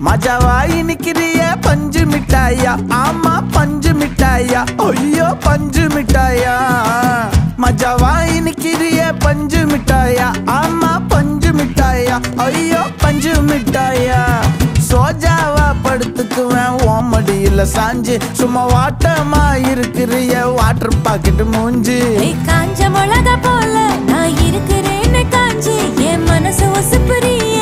மஜாவாயி நிக்கிறிய பஞ்சு மிட்டாயா, ஆமா பஞ்சு மிட்டாயா, ஐயோ பஞ்சு மிட்டாயா. மஜாவாயி நிக்கிறிய பஞ்சு மிட்டாயா, ஆமா பஞ்சு மிட்டாயா, ஐயோ பஞ்சு மிட்டாயா. சோஜாவா படுத்துக்குவேன் ஓமடியில சாஞ்சு, சும்மா வாட்டமா இருக்கிறிய வாட்டர் பாக்கெட் மூஞ்சி. காஞ்ச மிளகா போல நான் இருக்கிறேன்னு காஞ்சி என் மனசு ஒசுப்புறிய